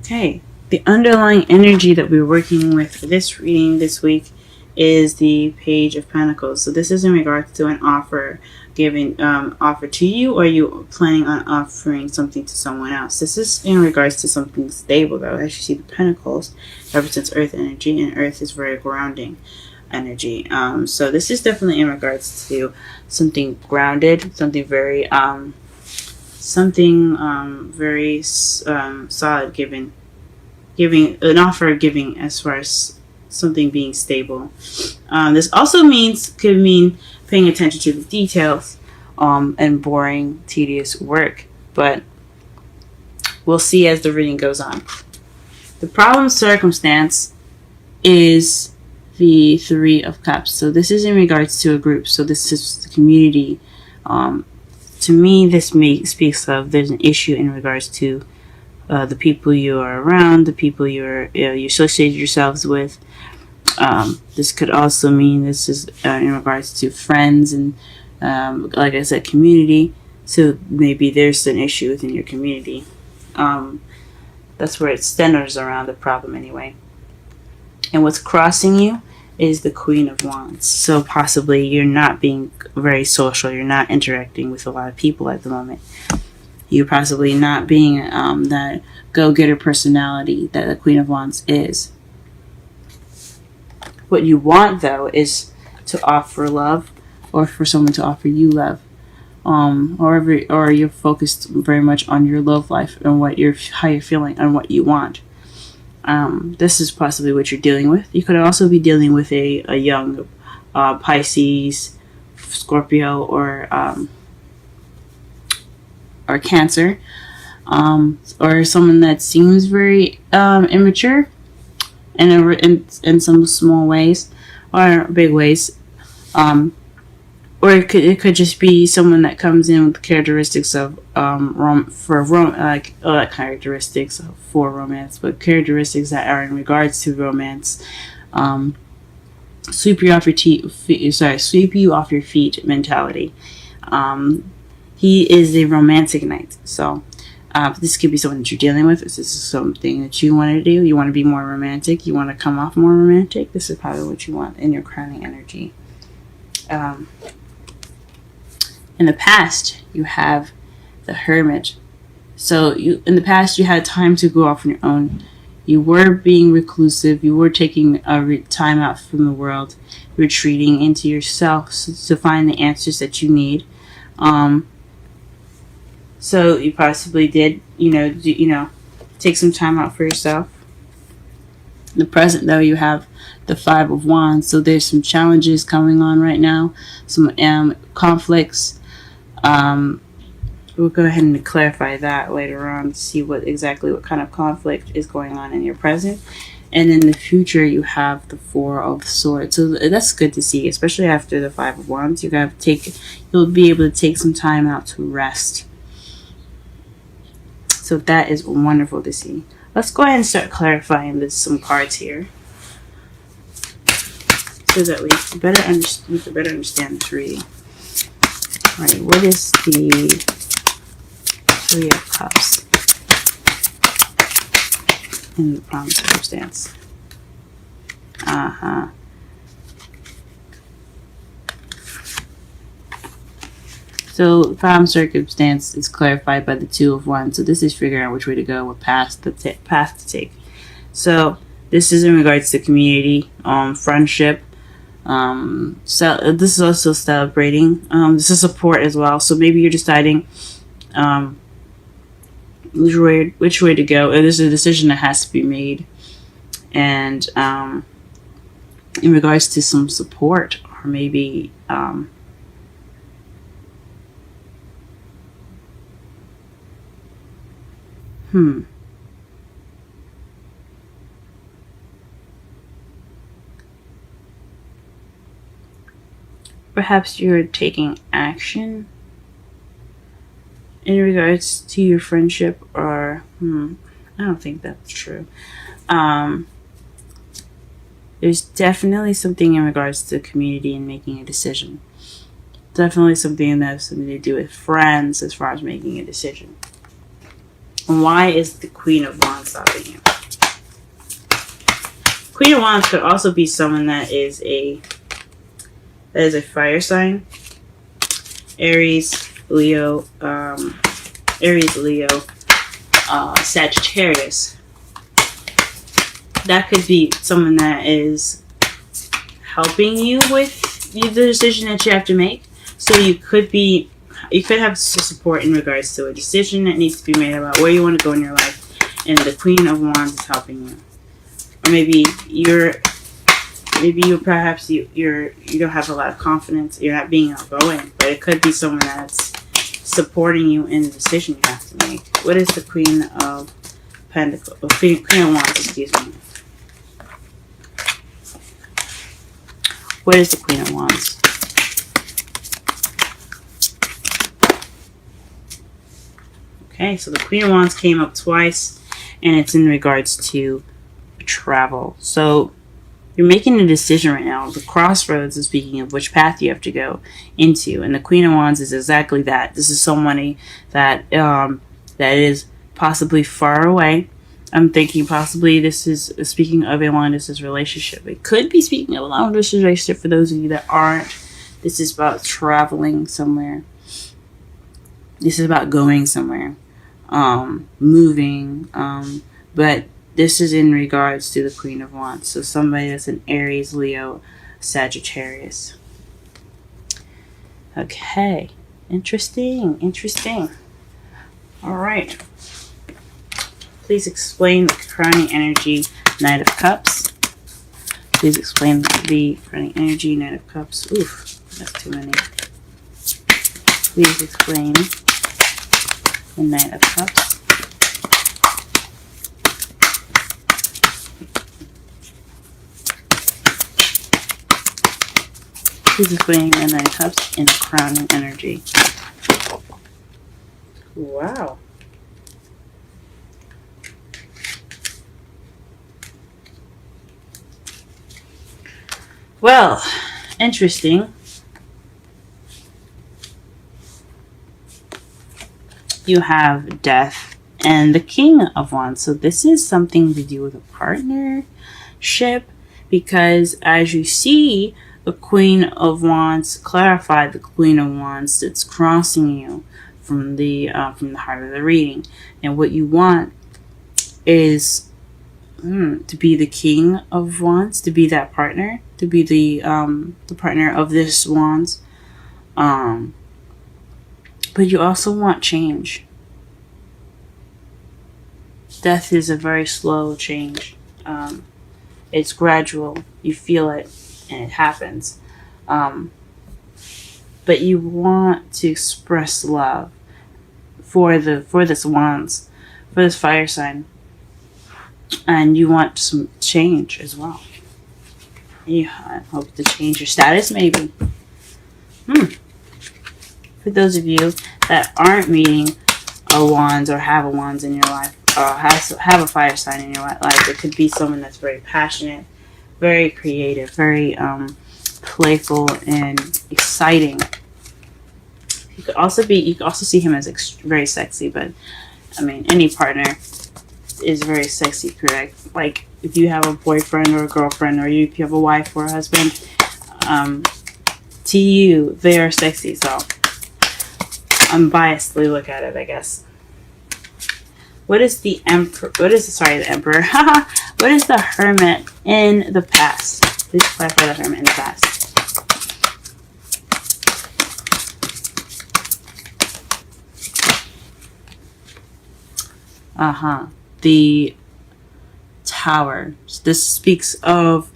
Okay, the underlying energy that we're working with for this reading this week is the Page of Pentacles. So this is in regards to an offer offer to you, or you planning on offering something to someone else. This is in regards to something stable, though. As you see, the Pentacles represents Earth energy, and Earth is very grounding energy. So this is definitely in regards to something grounded, something very very solid, giving an offer, giving as far as something being stable. This also could mean paying attention to the details and boring, tedious work, but we'll see as the reading goes on. The problem circumstance is the Three of Cups. So this is in regards to a group. So this is the community. To me, this speaks of there's an issue in regards to the people you are around, the people you associate yourselves with. This could also mean this is in regards to friends and, like I said, community. So maybe there's an issue within your community. That's where it centers around the problem anyway. And what's crossing you is the Queen of Wands. So possibly you're not being very social. You're not interacting with a lot of people at the moment. You're possibly not being that go-getter personality that the Queen of Wands is. What you want, though, is to offer love, or for someone to offer you love. Or you're focused very much on your love life and how you're feeling and what you want. This is possibly what you're dealing with. You could also be dealing with a young Pisces, Scorpio, or Cancer, or someone that seems very immature in some small ways or big ways, or it could just be someone that comes in with characteristics of characteristics for romance, but characteristics that are in regards to romance. Sweep you off your feet mentality. He is a romantic knight, so this could be someone that you're dealing with. This is something that you want to do. You want to be more romantic. You want to come off more romantic. This is probably what you want in your crowning energy. In the past, you have the Hermit. So in the past, you had time to go off on your own. You were being reclusive. You were taking time out from the world, retreating into yourself to find the answers that you need. So you possibly did, take some time out for yourself. In the present, though, you have the Five of Wands. So there's some challenges going on right now, some conflicts. We'll go ahead and clarify that later on to see what kind of conflict is going on in your present. And in the future, you have the Four of Swords. So that's good to see, especially after the Five of Wands. You'll be able to take some time out to rest. So that is wonderful to see. Let's go ahead and start clarifying some cards here, so that we can better understand this reading. All right, what is the Three of Cups in the problem circumstance? So the problem circumstance is clarified by the Two of Wands. So this is figuring out which way to go, what path to take. So this is in regards to community, friendship. So this is also celebrating. This is support as well. So maybe you're deciding which way to go. There's a decision that has to be made, and in regards to some support, or maybe perhaps you're taking action in regards to your friendship, or I don't think that's true. There's definitely something in regards to community and making a decision. Definitely something that has something to do with friends as far as making a decision. And why is the Queen of Wands stopping you? Queen of Wands could also be someone that is a fire sign. Aries, Leo, Sagittarius. That could be someone that is helping you with the decision that you have to make. So you could have support in regards to a decision that needs to be made about where you want to go in your life, and the Queen of Wands is helping you. Or maybe you don't have a lot of confidence. You're not being outgoing, but it could be someone that's supporting you in the decision you have to make. What is the Queen of Pentacles? Queen of Wands, excuse me. What is the Queen of Wands? Okay, so the Queen of Wands came up twice, and it's in regards to travel. So you're making a decision right now. The crossroads is speaking of which path you have to go into, and the Queen of Wands is exactly that. This is somebody that is possibly far away. I'm thinking possibly this is speaking of a long-distance relationship. It could be speaking of a long-distance relationship for those of you that aren't. This is about traveling somewhere. This is about going somewhere, moving. But this is in regards to the Queen of Wands. So somebody that's an Aries, Leo, Sagittarius. Okay. Interesting. All right. Please explain the crowning energy, Knight of Cups. Please explain the crowning energy, Knight of Cups. Oof, that's too many. Please explain the Knight of Cups. Please explain the Knight of Cups in the crowning energy. Wow. Well, interesting. You have Death and the King of Wands. So this is something to do with a partnership, because as you see, the Queen of Wands clarified the Queen of Wands that's crossing you from the heart of the reading, and what you want is to be the King of Wands, to be that partner, to be the partner of this Wands. But you also want change. Death is a very slow change. It's gradual. You feel it, and it happens. But you want to express love for this Wands, for this fire sign. And you want some change as well. You hope to change your status, maybe. For those of you that aren't meeting a Wands or have a Wands in your life, or have a fire sign in your life, it could be someone that's very passionate, very creative, very playful and exciting. You could also see him as very sexy, but I mean, any partner is very sexy, correct? Like if you have a boyfriend or a girlfriend, or if you have a wife or a husband, to you they are sexy. So unbiasedly look at it, I guess. What is the Emperor? The Emperor? What is the Hermit in the past? Please clarify the Hermit in the past. The Tower. This speaks of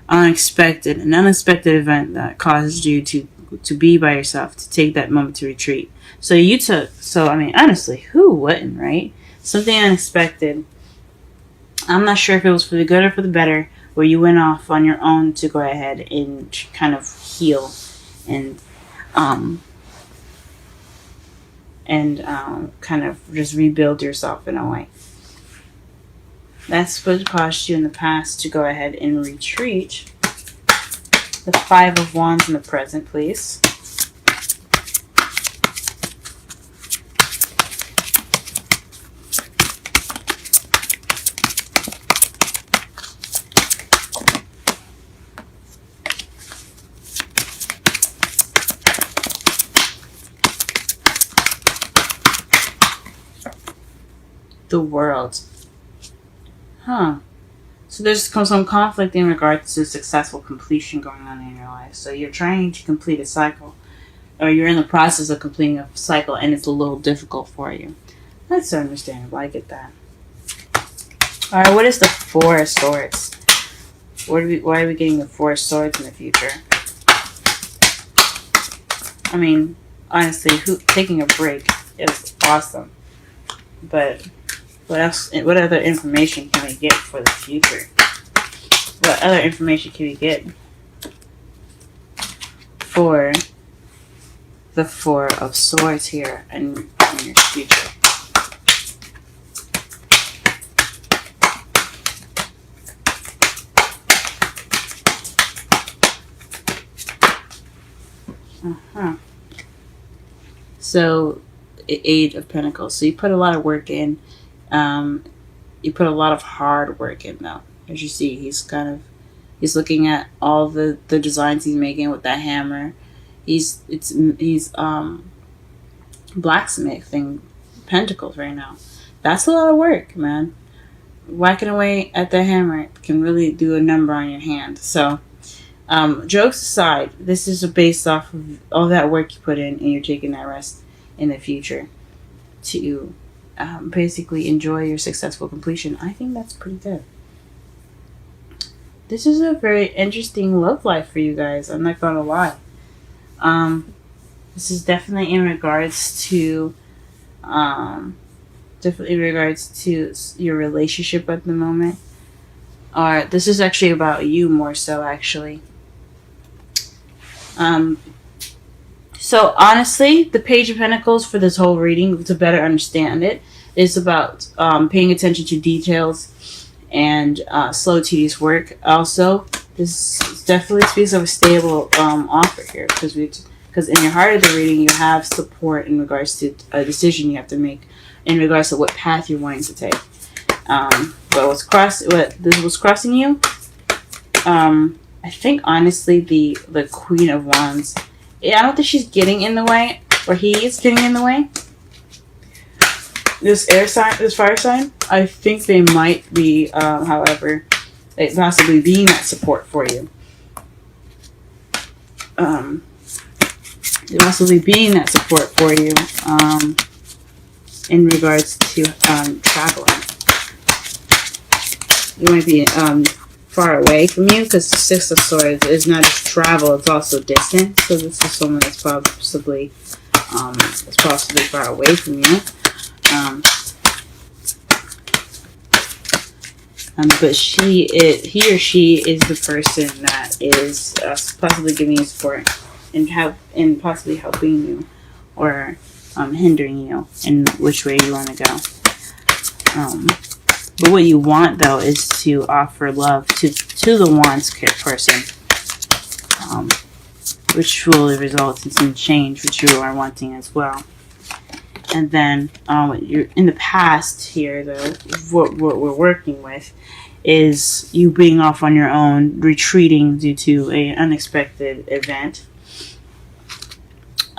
an unexpected event that caused you to be by yourself, to take that moment to retreat. So I mean, honestly, who wouldn't, right? Something unexpected. I'm not sure if it was for the good or for the better, where you went off on your own to go ahead and kind of heal and kind of just rebuild yourself in a way. That's what caused you in the past to go ahead and retreat. The Five of Wands in the present, please. the world. Huh. So there's some conflict in regards to successful completion going on in your life. So you're trying to complete a cycle, or you're in the process of completing a cycle, and it's a little difficult for you. That's understandable. I get that. All right. What is the Four of Swords? Why are we getting the Four of Swords in the future? I mean, honestly, taking a break is awesome. But what else? What other information can we get for the future? What other information can we get for the Four of Swords here in your future? So, Eight of Pentacles. So you put a lot of work in. You put a lot of hard work in, though. As you see, he's looking at all the designs he's making with that hammer. He's blacksmithing pentacles right now. That's a lot of work, man. Whacking away at the hammer can really do a number on your hand. So, jokes aside, this is based off of all that work you put in, and you're taking that rest in the future to basically enjoy your successful completion. I think that's pretty good. This is a very interesting love life for you guys. I'm not gonna lie. This is definitely in regards to your relationship at the moment. Or this is actually about you more so, actually. So honestly, the Page of Pentacles for this whole reading, to better understand it, is about paying attention to details and slow, tedious work. Also, this definitely speaks of a stable offer here, because in your heart of the reading, you have support in regards to a decision you have to make in regards to what path you're wanting to take. But what's crossing you? I think honestly, the Queen of Wands. I don't think she's getting in the way, or he is getting in the way. This fire sign, I think they might be, however, possibly being that support for you. Possibly being that support for you, in regards to traveling. You might be far away from you, because the Six of Swords is not just travel, it's also distance. So this is someone that's possibly far away from you. But he or she is the person that is possibly giving you support and possibly helping you, or hindering you in which way you want to go. But what you want, though, is to offer love to the Wands person, which will result in some change, which you are wanting as well. And then, you're in the past here, though, what we're working with is you being off on your own, retreating due to an unexpected event.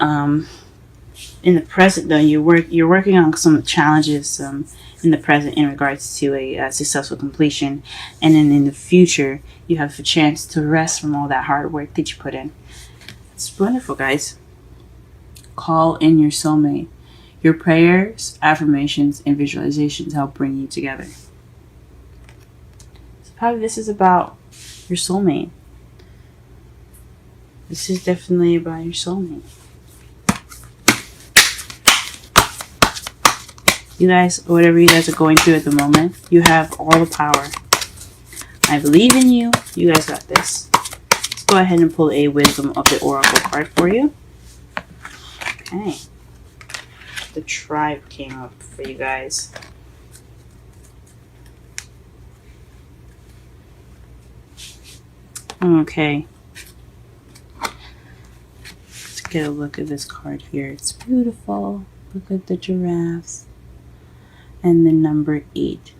In the present, though, you're working on some challenges in the present in regards to a successful completion, and then in the future, you have a chance to rest from all that hard work that you put in. It's wonderful, guys. Call in your soulmate. Your prayers, affirmations, and visualizations help bring you together. So probably this is about your soulmate. This is definitely about your soulmate. You guys, whatever you guys are going through at the moment, you have all the power. I believe in you. You guys got this. Let's go ahead and pull a Wisdom of the Oracle card for you. Okay. The Tribe came up for you guys. Okay. Let's get a look at this card here. It's beautiful. Look at the giraffes. And the number 8.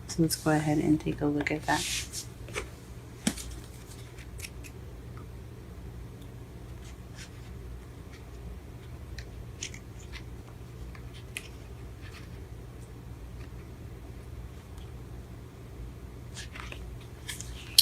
So let's go ahead and take a look at that.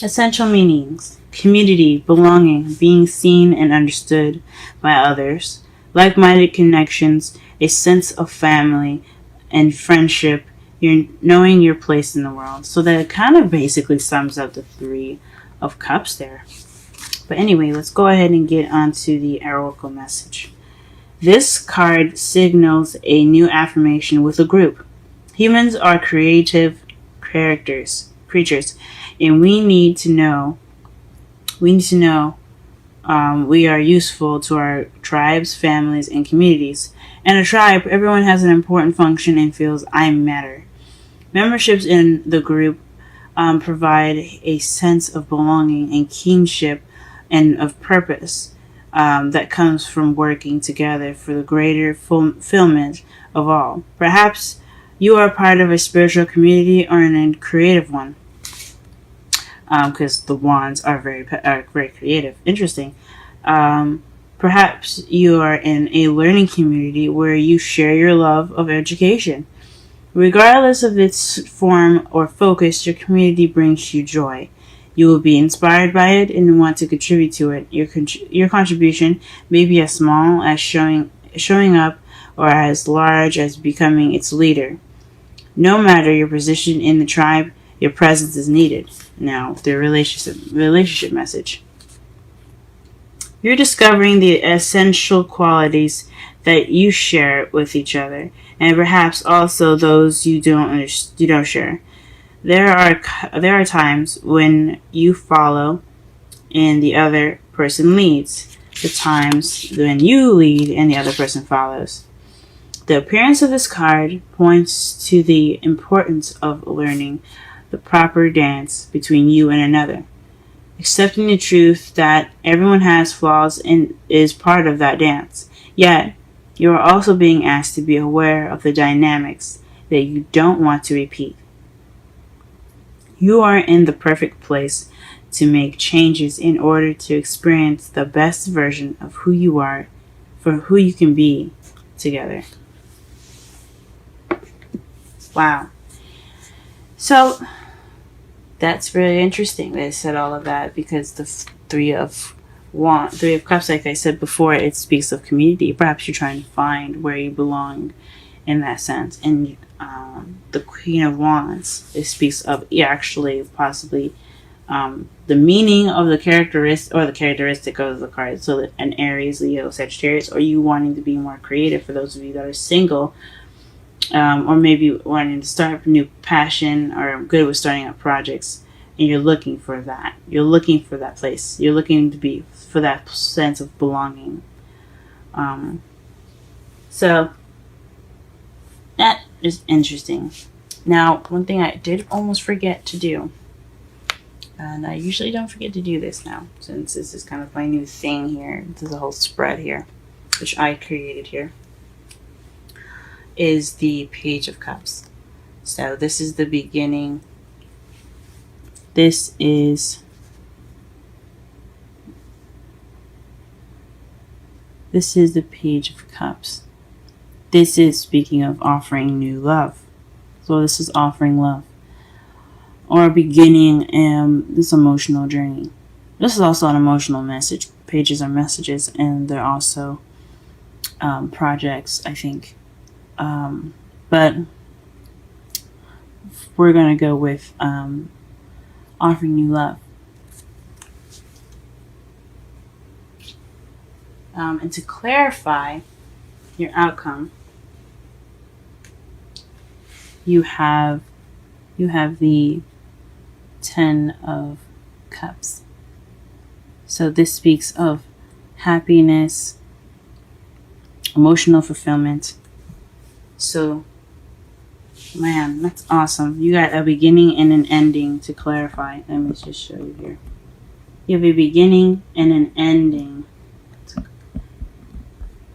Essential meanings: community, belonging, being seen and understood by others, like-minded connections, a sense of family and friendship, you're knowing your place in the world. So that kind of basically sums up the Three of Cups there. But anyway, let's go ahead and get onto the oracle message. This card signals a new affirmation with a group. Humans are creative creatures, and we need to know we are useful to our tribes, families, and communities. In a tribe, everyone has an important function and feels I matter. Memberships in the group provide a sense of belonging and kinship and of purpose that comes from working together for the greater fulfillment of all. Perhaps you are part of a spiritual community or a creative one, because the wands are very creative. Interesting. Perhaps you are in a learning community where you share your love of education. Regardless of its form or focus, your community brings you joy. You will be inspired by it and want to contribute to it. Your contribution may be as small as showing up or as large as becoming its leader. No matter your position in the tribe, your presence is needed. Now, the relationship message. You're discovering the essential qualities that you share with each other, and perhaps also those you don't share. There are times when you follow and the other person leads. The times when you lead and the other person follows. The appearance of this card points to the importance of learning the proper dance between you and another. Accepting the truth that everyone has flaws and is part of that dance. Yet, you are also being asked to be aware of the dynamics that you don't want to repeat. You are in the perfect place to make changes in order to experience the best version of who you are, for who you can be together. Wow. So, that's really interesting that I said all of that, because the Three of Cups, like I said before, it speaks of community. Perhaps you're trying to find where you belong in that sense. And the Queen of Wands, it speaks of actually possibly the meaning of the characteristic of the card. So that an Aries, Leo, Sagittarius, or you wanting to be more creative, for those of you that are single, or maybe wanting to start a new passion or good with starting up projects, and you're looking for that. You're looking for that place. You're looking to be for that sense of belonging. So that is interesting. Now, one thing I did almost forget to do, and I usually don't forget to do this now, since this is kind of my new thing here. There's a whole spread here, which I created here, is the Page of Cups. So this is the beginning. This is the Page of Cups. This is speaking of offering new love. So this is offering love, or beginning this emotional journey. This is also an emotional message. Pages are messages, and they're also projects, I think. But we're going to go with offering new love. And to clarify your outcome, you have the Ten of Cups. So this speaks of happiness, emotional fulfillment. So, man, that's awesome. You got a beginning and an ending to clarify. Let me just show you here. You have a beginning and an ending.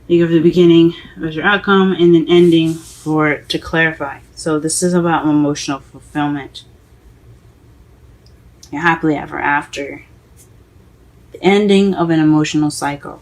You have the beginning as your outcome and an ending to clarify. So this is about emotional fulfillment. You're happily ever after. The ending of an emotional cycle.